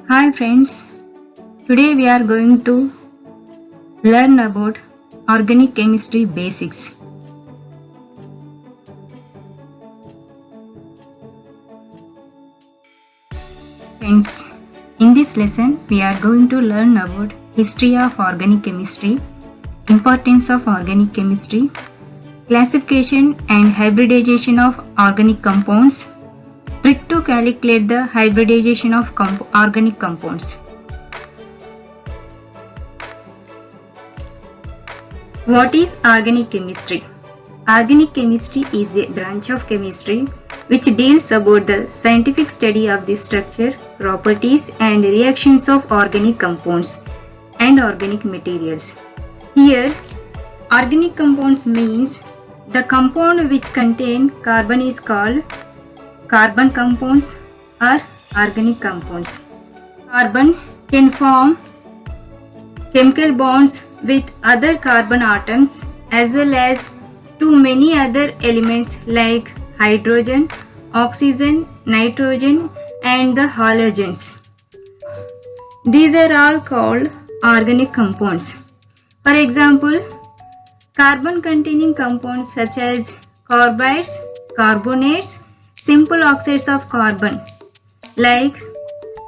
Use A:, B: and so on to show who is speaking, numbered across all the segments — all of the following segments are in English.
A: Hi friends, today we are going to learn about organic chemistry basics. Friends, in this lesson we are going to learn about history of organic chemistry, importance of organic chemistry, classification and hybridization of organic compounds, trick to calculate the hybridization of organic compounds. What is organic chemistry? Organic chemistry is a branch of chemistry which deals about the scientific study of the structure, properties and reactions of organic compounds and organic materials. Here, organic compounds means the compound which contain carbon is called carbon compounds or organic compounds. Carbon can form chemical bonds with other carbon atoms as well as to many other elements like hydrogen, oxygen, nitrogen and the halogens. These are all called organic compounds. For example, carbon containing compounds such as carbides, carbonates, simple oxides of carbon like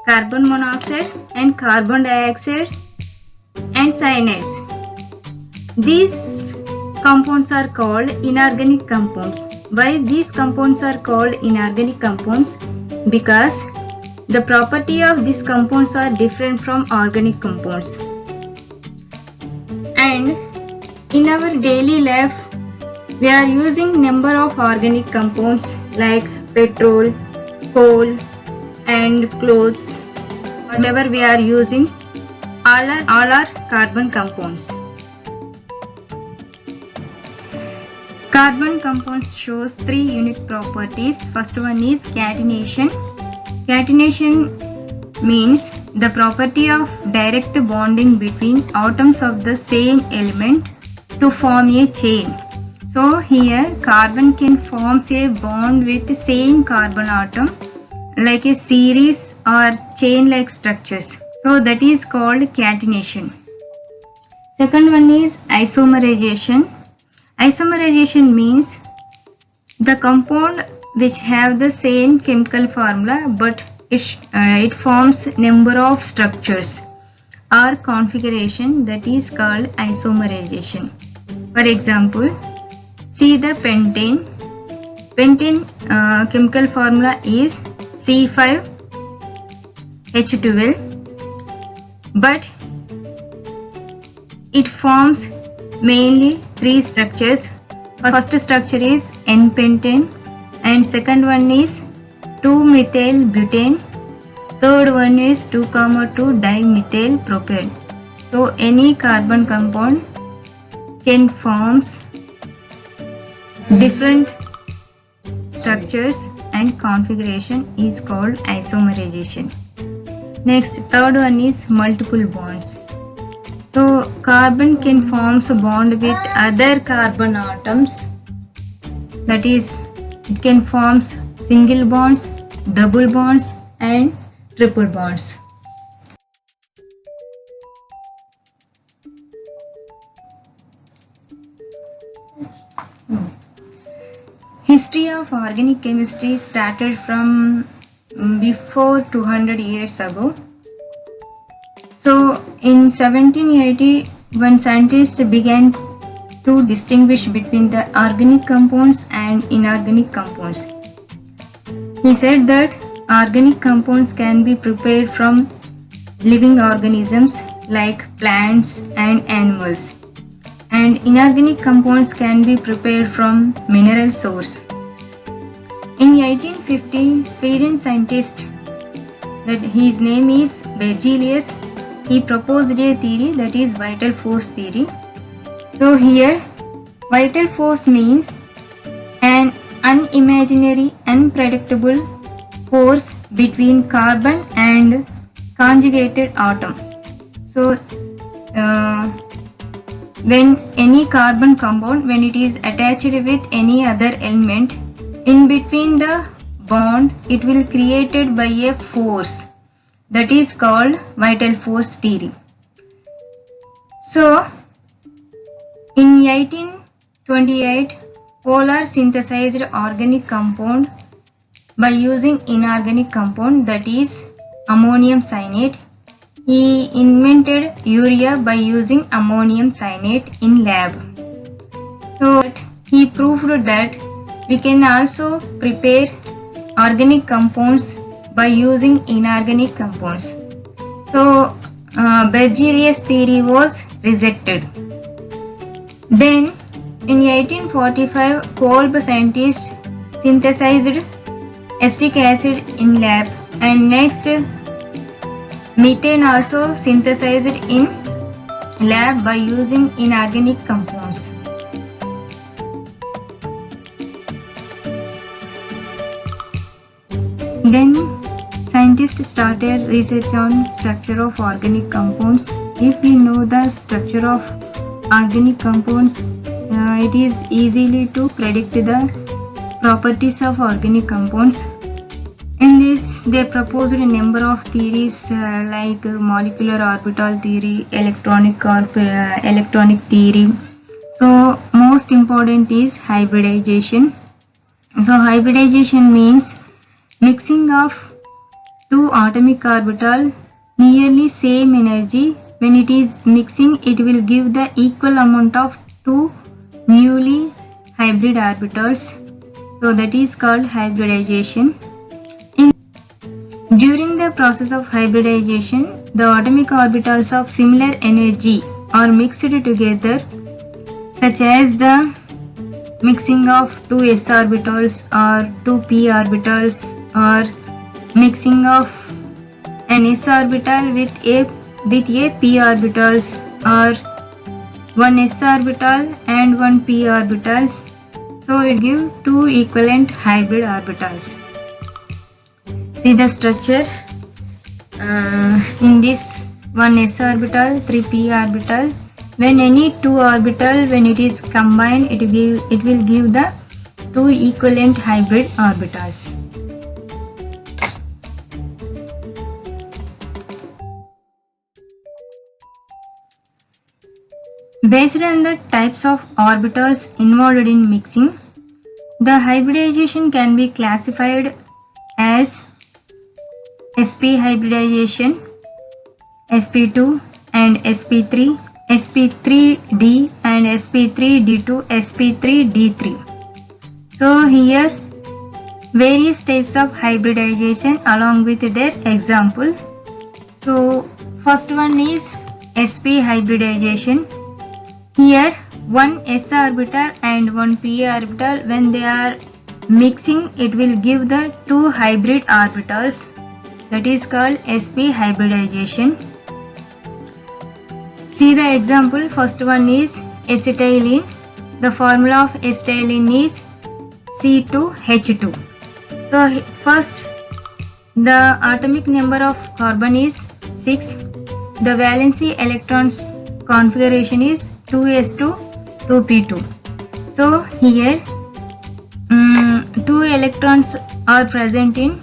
A: carbon monoxide and carbon dioxide and cyanides. These compounds are called inorganic compounds. Why these compounds are called inorganic compounds? Because the property of these compounds are different from organic compounds. And in our daily life, we are using number of organic compounds like petrol, coal and clothes. Whatever we are using, all are carbon compounds. Carbon compounds shows three unique properties. First one is catenation. Catenation means the property of direct bonding between atoms of the same element to form a chain. So here carbon can form a bond with the same carbon atom like a series or chain like structures. So that is called catenation. Second one is isomerization. Isomerization means the compound which have the same chemical formula but it forms number of structures or configuration, that is called isomerization. For example, see the pentane. Pentane chemical formula is C5H12, but it forms mainly three structures. First structure is N-pentane and second one is 2-methyl-butane. Third one is 2,2-dimethyl-propane. So any carbon compound can forms different structures and configuration is called isomerization. Next, third one is multiple bonds. So carbon can form a bond with other carbon atoms, that is it can form single bonds, double bonds and triple bonds. History of organic chemistry started from before 200 years ago. So in 1780, when scientists began to distinguish between the organic compounds and inorganic compounds, he said that organic compounds can be prepared from living organisms like plants and animals, and inorganic compounds can be prepared from mineral source. In 1850, Sweden scientist, that his name is Berzelius, he proposed a theory, that is vital force theory. So here vital force means an unimaginary, unpredictable force between carbon and conjugated atom. So when any carbon compound, when it is attached with any other element, in between the bond it will created by a force. that is called vital force theory. So, in 1828, Polar synthesized organic compound by using inorganic compound, that is ammonium cyanate. He invented urea by using ammonium cyanate in lab. So he proved that we can also prepare organic compounds by using inorganic compounds. So Berzelius theory was rejected. Then in 1845, Kolb scientists synthesized acetic acid in lab, and next methane also synthesized in lab by using inorganic compounds. Then scientists started research on structure of organic compounds. If we know the structure of organic compounds, it is easily to predict the properties of organic compounds. In this, they proposed a number of theories like molecular orbital theory, electronic theory. So most important is hybridization. So hybridization means mixing of two atomic orbital nearly same energy. When it is mixing, it will give the equal amount of two newly hybrid orbitals. So that is called hybridization. During the process of hybridization, the atomic orbitals of similar energy are mixed together, such as the mixing of two s orbitals or two p orbitals, or mixing of an s orbital with a p orbitals, or one s orbital and one p orbitals. So it gives two equivalent hybrid orbitals. See the structure. In this one s orbital, 3 p orbital. When any two orbital, when it is combined, it will give the two equivalent hybrid orbitals. Based on the types of orbitals involved in mixing, the hybridization can be classified as sp hybridization, sp2 and sp3, sp3d and sp3d2, sp3d3. So here various types of hybridization along with their example. So first one is sp hybridization. Here one s orbital and one p orbital, when they are mixing, it will give the two hybrid orbitals. That is called sp hybridization. See the example. First one is acetylene. The formula of acetylene is C2H2. So first, the atomic number of carbon is 6. The valency electrons configuration is 2s2 2p2. So here 2 electrons are present in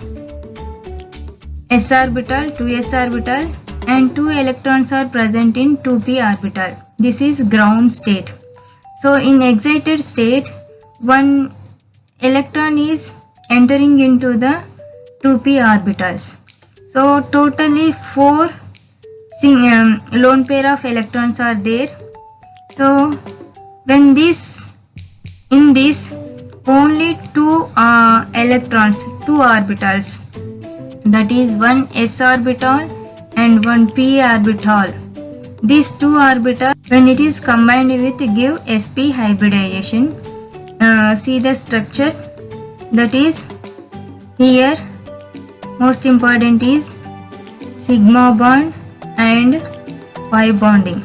A: s orbital, 2s orbital, and 2 electrons are present in 2p orbital. This is ground state. So in excited state, one electron is entering into the 2p orbitals. So totally 4 lone pair of electrons are there. So when in this only 2 electrons, 2 orbitals, that is one s orbital and one p orbital. These 2 orbitals, when it is combined with, give sp hybridization. See the structure. That is here most important is sigma bond and pi bonding.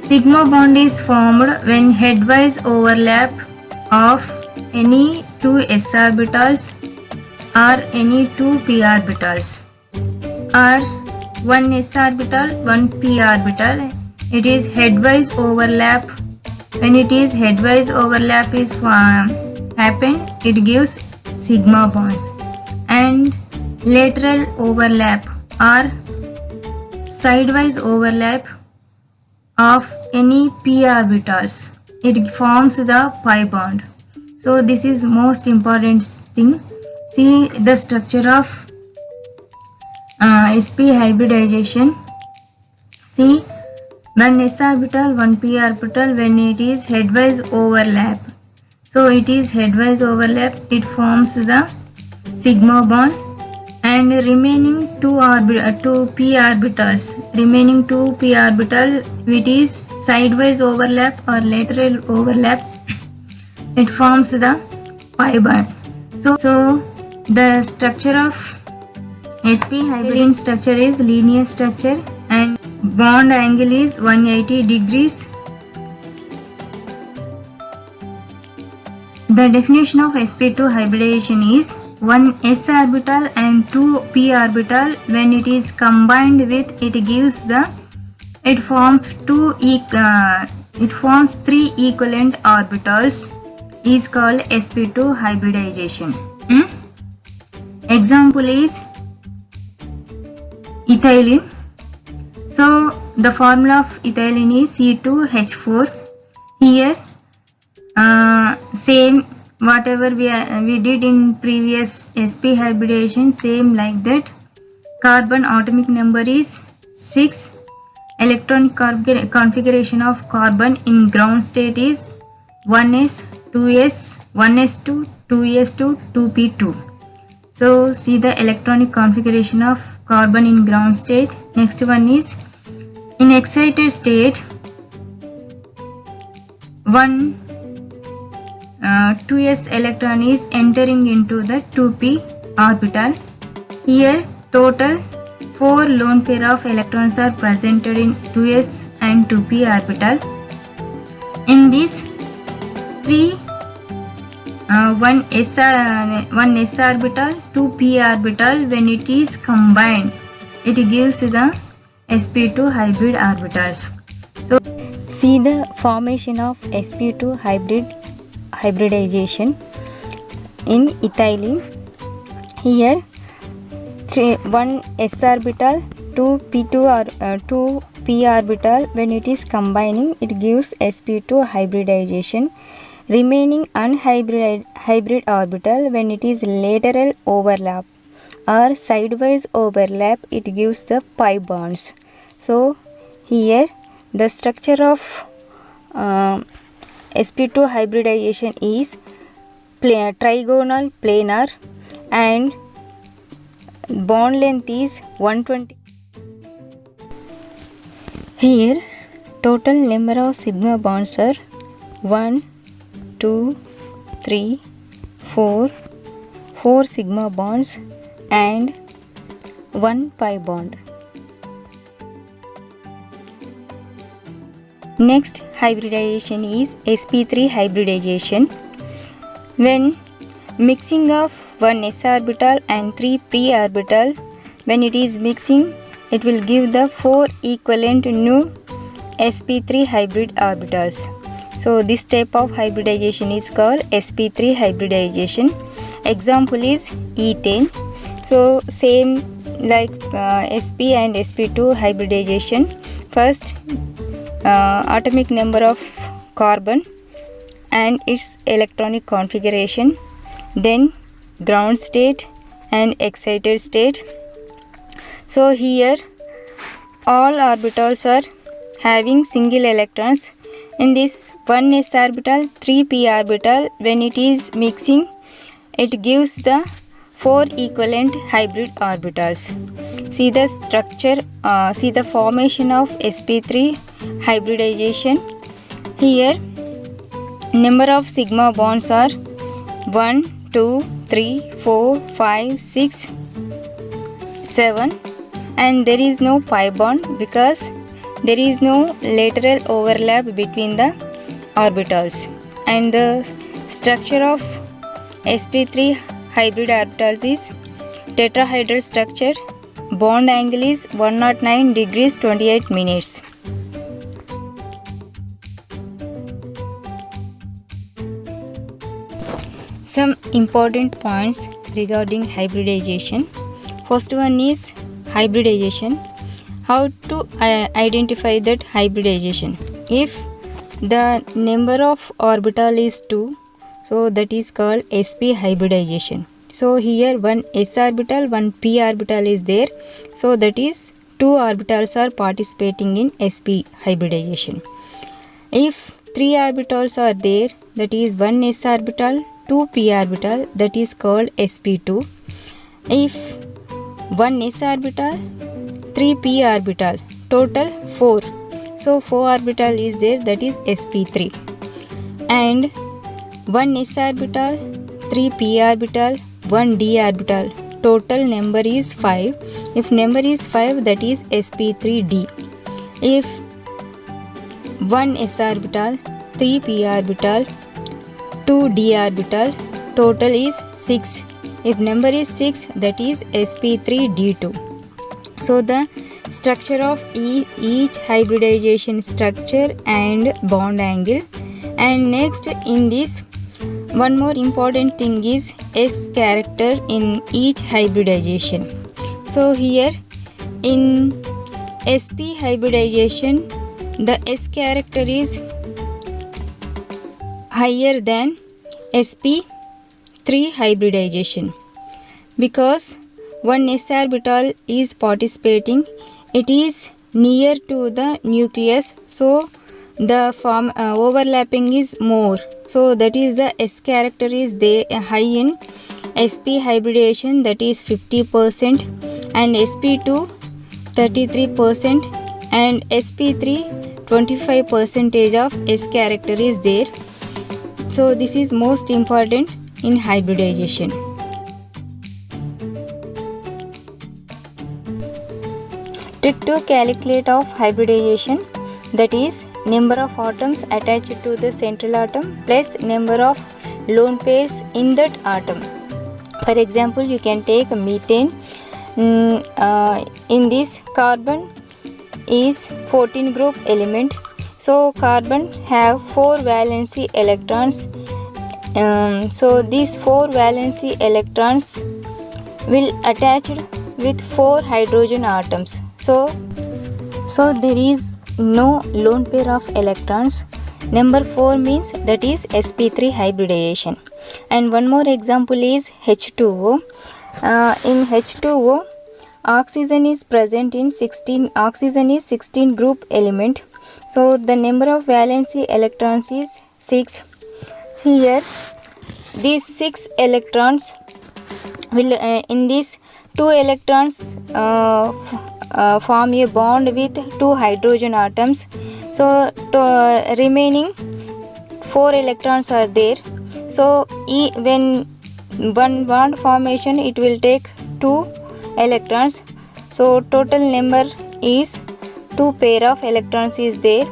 A: Sigma bond is formed when headwise overlap of any 2 s orbitals or any 2 p orbitals, or one s orbital, one p orbital. It is headwise overlap. When it is headwise overlap is happen, it gives sigma bonds, and lateral overlap or sidewise overlap of any p orbitals. It forms the pi bond. So this is most important thing. See the structure of sp hybridization. See, one s orbital, one p orbital, when it is headwise overlap. So it is headwise overlap, it forms the sigma bond, and remaining two p orbitals, which is sidewise overlap or lateral overlap, it forms the pi bond. So the structure of sp hybrid structure is linear structure and bond angle is 180 degrees. The definition of sp2 hybridization is one s orbital and two p orbital, when it is combined with, it forms three equivalent orbitals, is called sp2 hybridization. Example is ethylene. So the formula of ethylene is C2H4. Here same whatever we did in previous sp hybridization, same like that. Carbon atomic number is 6. Electronic configuration of carbon in ground state is 1s, 2s, 1s2, 2s2, 2p2. So see the electronic configuration of carbon in ground state. Next one is in excited state. 2s electron is entering into the 2p orbital. Here total 4 lone pair of electrons are presented in 2s and 2p orbital. In this 1 s orbital, 2 p orbital, when it is combined, it gives the sp2 hybrid orbitals. So
B: see the formation of sp2 hybridization in ethylene. Here 1 s orbital, 2 p2 or 2 p orbital, when it is combining, it gives sp2 hybridization. Remaining unhybrid orbital, when it is lateral overlap or sidewise overlap, it gives the pi bonds. So here the structure of sp2 hybridization is trigonal planar and bond length is 120. Here total number of sigma bonds are 1, 2, 3, 4 sigma bonds and 1 pi bond. Next hybridization is sp3 hybridization. When mixing of 1 s orbital and 3 p orbital, when it is mixing, it will give the 4 equivalent new sp3 hybrid orbitals. So this type of hybridization is called sp3 hybridization. Example is ethane. So same like sp and sp2 hybridization. First atomic number of carbon and its electronic configuration, then ground state and excited state. So here all orbitals are having single electrons. In this 1 s orbital, 3 p orbital, when it is mixing, it gives the 4 equivalent hybrid orbitals. See the structure, see the formation of sp3 hybridization. Here number of sigma bonds are 1, 2, 3, 4, 5, 6, 7, and there is no pi bond because there is no lateral overlap between the orbitals. And the structure of sp3 hybrid orbitals is tetrahedral structure. Bond angle is 109 degrees 28 minutes. Some important points regarding hybridization. First one is hybridization. How to identify that hybridization? If the number of orbital is 2, so that is called sp hybridization. So here one s orbital, one p orbital is there, so that is 2 orbitals are participating in sp hybridization. If 3 orbitals are there, that is 1 s orbital, 2 p orbital, that is called sp2. If 1 s orbital, 3 p orbital, total 4, so 4 orbital is there, that is sp3. And 1 s orbital, 3 p orbital, 1 d orbital, total number is 5. If number is 5, that is sp3d. If 1 s orbital, 3 p orbital, 2 d orbital, total is 6. If number is 6, that is sp3d2. So the structure of each hybridization structure and bond angle. And next in this, one more important thing is S character in each hybridization. So here in sp hybridization, the S character is higher than sp3 hybridization, because one s orbital is participating, it is near to the nucleus, so the overlapping is more, so that is the S character is there high in sp hybridization, that is 50%, and sp2 33%, and sp3 25% of S character is there. So this is most important in hybridization. Trick to calculate of hybridization, that is number of atoms attached to the central atom plus number of lone pairs in that atom. For example, you can take methane. In this, carbon is 14 group element, so carbon have 4 valency electrons. So these 4 valency electrons will attach with 4 hydrogen atoms. So there is no lone pair of electrons. Number 4 means that is sp3 hybridization. And one more example is H2O. In H2O, oxygen is present in 16. Oxygen is 16 group element. So the number of valency electrons is 6. Here these 6 electrons will in this 2 electrons form a bond with 2 hydrogen atoms. So remaining 4 electrons are there. So when one bond formation, it will take 2 electrons. So total number is 2 pair of electrons is there.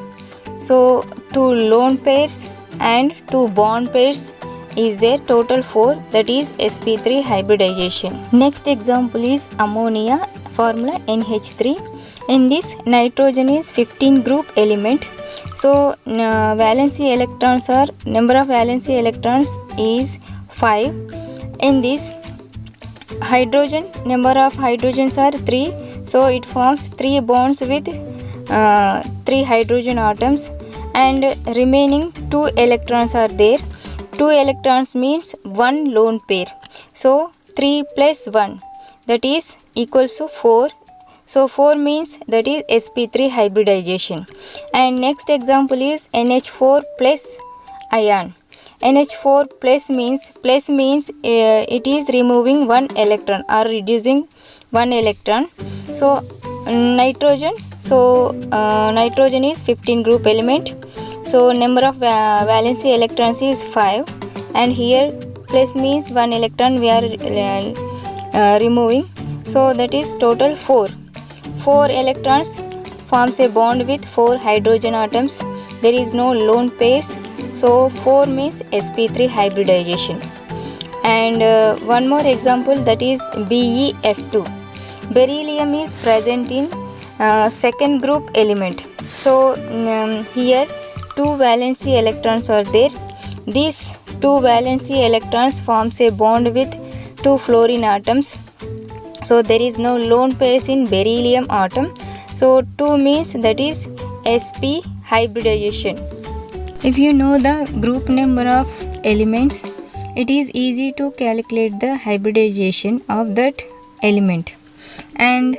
B: So 2 lone pairs and 2 bond pairs is there, total 4, that is sp3 hybridization. Next example is ammonia, formula NH3. In this, nitrogen is 15 group element. So valency electrons are, number of valency electrons is 5. In this, hydrogen, number of hydrogens are 3, so it forms 3 bonds with 3 hydrogen atoms, and remaining 2 electrons are there. 2 electrons means 1 lone pair, so 3 plus 1, that is equals to 4. So 4 means that is sp3 hybridization. And next example is NH4 plus ion. NH4 plus means it is removing 1 electron or reducing 1 electron. So nitrogen, nitrogen is 15 group element. So number of valency electrons is 5, and here plus means 1 electron we are removing. So that is total 4. 4 electrons forms a bond with 4 hydrogen atoms. There is no lone pairs. So 4 means sp3 hybridization. And one more example, that is BeF2. Beryllium is present in second group element. So here 2 valency electrons are there. These 2 valency electrons forms a bond with 2 fluorine atoms. So there is no lone pairs in beryllium atom. So 2 means that is sp hybridization. If you know the group number of elements, it is easy to calculate the hybridization of that element. And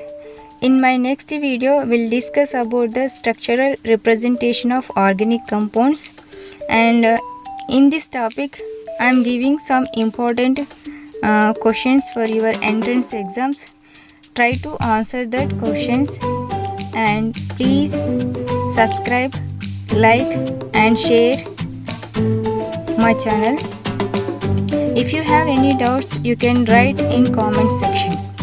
B: in my next video, we'll discuss about the structural representation of organic compounds. And in this topic, I am giving some important questions for your entrance exams. Try to answer that questions, and please subscribe, like and share my channel. If you have any doubts, you can write in comment sections.